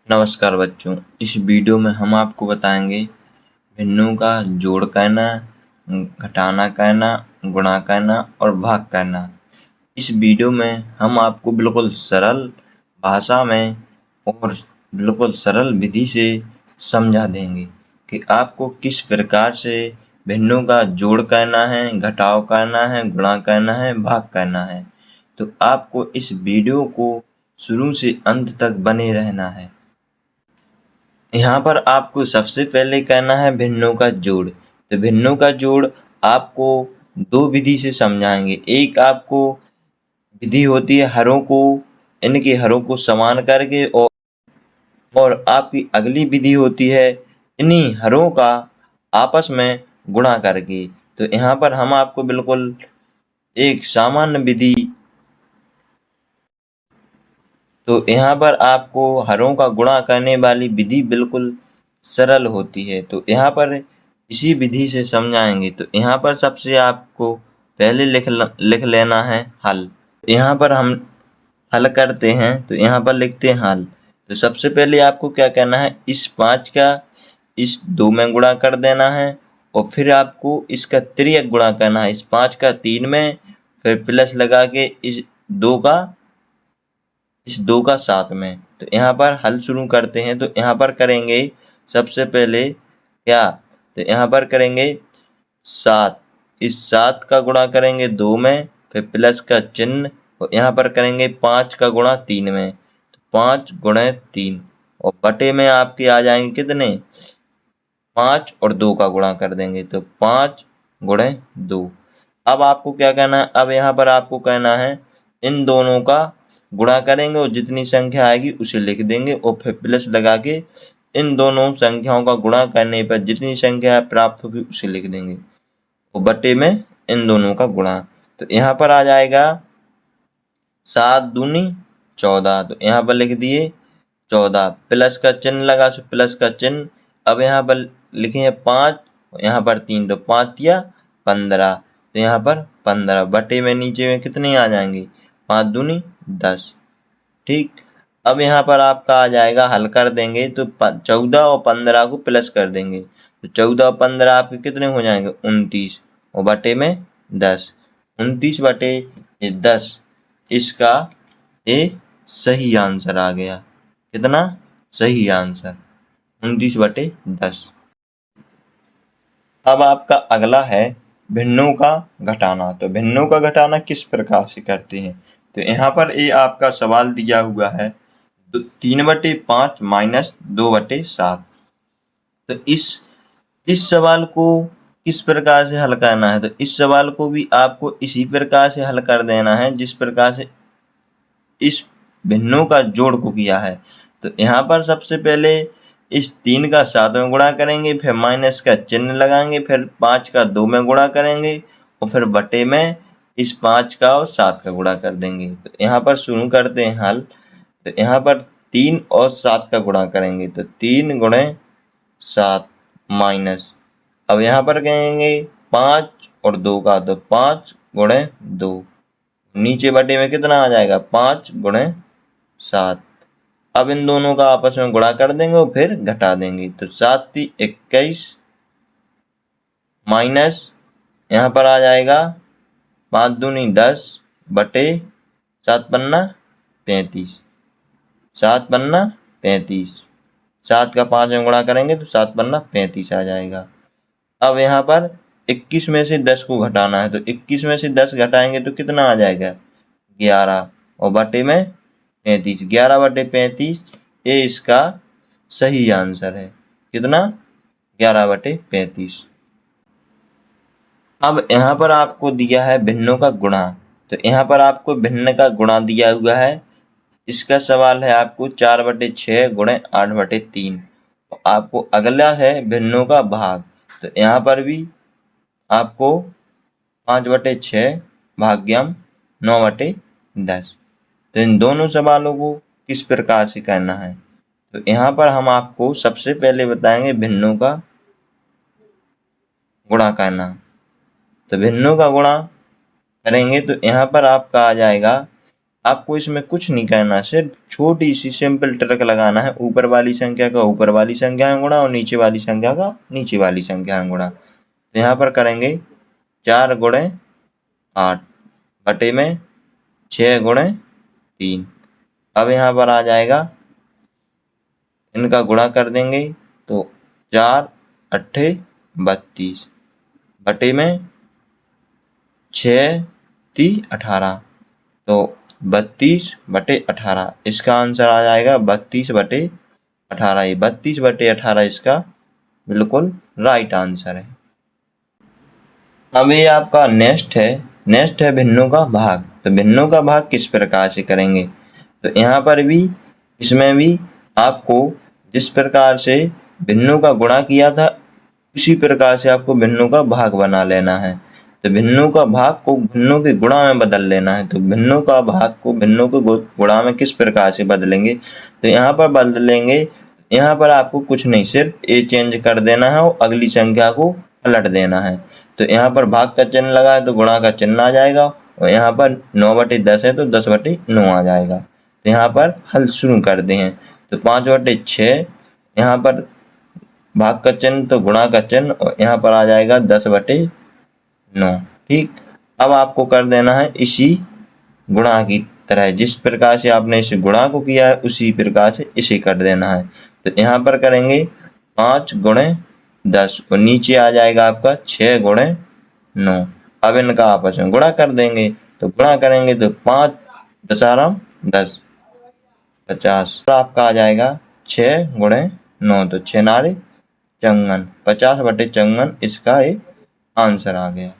नमस्कार बच्चों, इस वीडियो में हम आपको बताएंगे भिन्नों का जोड़ कहना, घटाना कहना, गुणा कहना और भाग कहना। इस वीडियो में हम आपको बिल्कुल सरल भाषा में और बिल्कुल सरल विधि से समझा देंगे कि आपको किस प्रकार से भिन्नों का जोड़ कहना है, घटाव कहना है, गुणा कहना है, भाग कहना है। तो आपको इस वीडियो को शुरू से अंत तक बने रहना है। यहाँ पर आपको सबसे पहले करना है भिन्नों का जोड़। तो भिन्नों का जोड़ आपको दो विधि से समझाएंगे। एक आपको विधि होती है हरों को, इनके हरों को समान करके, और आपकी अगली विधि होती है इन्हीं हरों का आपस में गुणा करके। तो यहाँ पर हम आपको बिल्कुल एक सामान्य विधि, तो यहाँ पर आपको हरों का गुणा करने वाली विधि बिल्कुल सरल होती है। तो यहाँ पर इसी विधि से समझाएंगे। तो यहाँ पर सबसे आपको पहले लिख लेना है हल। यहाँ पर हम हल करते हैं, तो यहाँ पर लिखते हैं हल। तो सबसे पहले आपको क्या करना है, इस 5 का इस 2 में गुणा कर देना है, और फिर आपको इसका तिर्यक गुणा करना है, इस 5 का 3 में, फिर प्लस लगा के इस 2 का 7 में। तो यहाँ पर हल शुरू करते हैं। तो यहाँ पर करेंगे सबसे पहले क्या, तो यहाँ पर करेंगे 7, इस 7 का गुणा करेंगे 2 में, फिर प्लस का चिन्ह, और यहाँ पर करेंगे 5 का गुणा 3 में, तो 5 गुणे 3, और बटे में आपके आ जाएंगे कितने, 5 और 2 का गुणा कर देंगे, तो 5 गुणे 2। अब आपको क्या कहना है, अब यहाँ पर आपको कहना है इन दोनों का गुणा करेंगे और जितनी संख्या आएगी उसे लिख देंगे, और फिर प्लस लगा के इन दोनों संख्याओं का गुणा करने पर जितनी संख्या प्राप्त होगी उसे लिख देंगे, और बटे में इन दोनों का गुणा। तो यहाँ पर आ जाएगा 7 दूनी 14, तो यहाँ पर लिख दिए 14, प्लस का चिन्ह लगा, तो प्लस का चिन्ह। अब यहाँ पर लिखे 5, यहाँ पर 3, तो 5 या 15, तो यहाँ पर 15 बटे में नीचे में कितने आ जाएंगे, 5 दूनी 10। ठीक, अब यहाँ पर आपका आ जाएगा, हल कर देंगे तो 14 और 15 को प्लस कर देंगे, तो 14 और 15 आपके कितने हो जाएंगे, 29, और बटे में 10, 29 बटे 10। इसका ये सही आंसर आ गया। कितना सही आंसर, 29 बटे 10। अब आपका अगला है भिन्नों का घटाना। तो भिन्नों का घटाना किस प्रकार से करते हैं, तो यहाँ पर ये आपका सवाल दिया हुआ है 3/5 माइनस 2/7। तो इस सवाल को किस प्रकार से हल करना है, तो इस सवाल को भी आपको इसी प्रकार से हल कर देना है जिस प्रकार से इस भिन्नों का जोड़ को किया है। तो यहाँ पर सबसे पहले इस 3 का 7 में गुणा करेंगे, फिर माइनस का चिन्ह लगाएंगे, फिर 5 का 2 में गुणा करेंगे, और फिर बटे में इस 5 का और 7 का गुणा कर देंगे। तो यहाँ पर शुरू करते हैं हल। तो यहाँ पर 3 और 7 का गुणा करेंगे, तो 3 गुणे 7 माइनस, अब यहाँ पर कहेंगे 5 और 2 का, तो 5 गुणे 2, नीचे बटे में कितना आ जाएगा, 5 गुणे 7। अब इन दोनों का आपस में गुणा कर देंगे और फिर घटा देंगे, तो 7 × 21 माइनस, यहाँ पर आ जाएगा 5 दूनी 10 बटे 7 पन्ना 35, 7 पन्ना 35, 7 का 5 में गुणा करेंगे तो 7 पन्ना 35 आ जाएगा। अब यहाँ पर 21 में से 10 को घटाना है, तो 21 में से 10 घटाएंगे तो कितना आ जाएगा, 11, और बटे में 35, 11 बटे 35, ये इसका सही आंसर है। कितना, 11 बटे 35। अब यहाँ पर आपको दिया है भिन्नों का गुणा। तो यहाँ पर आपको भिन्न का गुणा दिया हुआ है। इसका सवाल है आपको 4/6 गुणे 8/3। आपको अगला है भिन्नों का भाग। तो यहाँ पर भी आपको 5/6 भाग्यम 9/10। तो इन दोनों सवालों को किस प्रकार से करना है, तो यहाँ पर हम आपको सबसे पहले बताएंगे भिन्नों का गुणा करना। तो भिन्नों का गुणा करेंगे तो यहाँ पर आपका आ जाएगा आपको इसमें कुछ नहीं करना, सिर्फ छोटी सी सिंपल ट्रिक लगाना है। ऊपर वाली संख्या का ऊपर वाली संख्या में गुणा और नीचे वाली संख्या का नीचे वाली संख्या में गुणा। तो यहाँ पर करेंगे 4 गुणे 8 बटे में 6 गुणे 3। अब यहाँ पर आ जाएगा, इनका गुणा कर देंगे तो 4 अट्ठे 32 बटे में 6 3 18। तो 32 बटे 18 इसका आंसर आ जाएगा 32 बटे 18। ये 32 बटे 18 इसका बिल्कुल राइट आंसर है। अब ये आपका नेक्स्ट है भिन्नों का भाग। तो भिन्नों का भाग किस प्रकार से करेंगे? तो यहाँ पर भी इसमें भी आपको जिस प्रकार से भिन्नों का गुणा किया था उसी प्रकार से आपको भिन्नों का भाग बना लेना है। तो भिन्नों का भाग को भिन्नों के गुणा में बदल लेना है। तो भिन्नों का भाग को भिन्नों के गुणा में किस प्रकार से बदलेंगे? तो यहाँ पर बदलेंगे, यहाँ पर आपको कुछ नहीं, सिर्फ ये चेंज कर देना है और अगली संख्या को पलट देना है। तो यहाँ पर भाग का चिन्ह लगा है तो गुणा का चिन्ह आ जाएगा, और यहाँ पर 9/10 है तो 10/9 आ जाएगा। तो यहाँ पर हल शुरू करते हैं। तो 5/6, यहाँ पर भाग का चिन्ह तो गुणा का चिन्ह, और यहाँ पर आ जाएगा 10/9। ठीक, अब आपको कर देना है इसी गुणा की तरह, जिस प्रकार से आपने इस गुणा को किया है उसी प्रकार से इसे कर देना है। तो यहाँ पर करेंगे 5 गुणे 10 और नीचे आ जाएगा आपका 6 गुणे 9। अब इनका आपस में गुणा कर देंगे। तो गुणा करेंगे तो 5 10 10 50। तो आपका आ जाएगा 6 गुणे 9, तो 6 नारे 54, 50/54 इसका एक आंसर आ गया।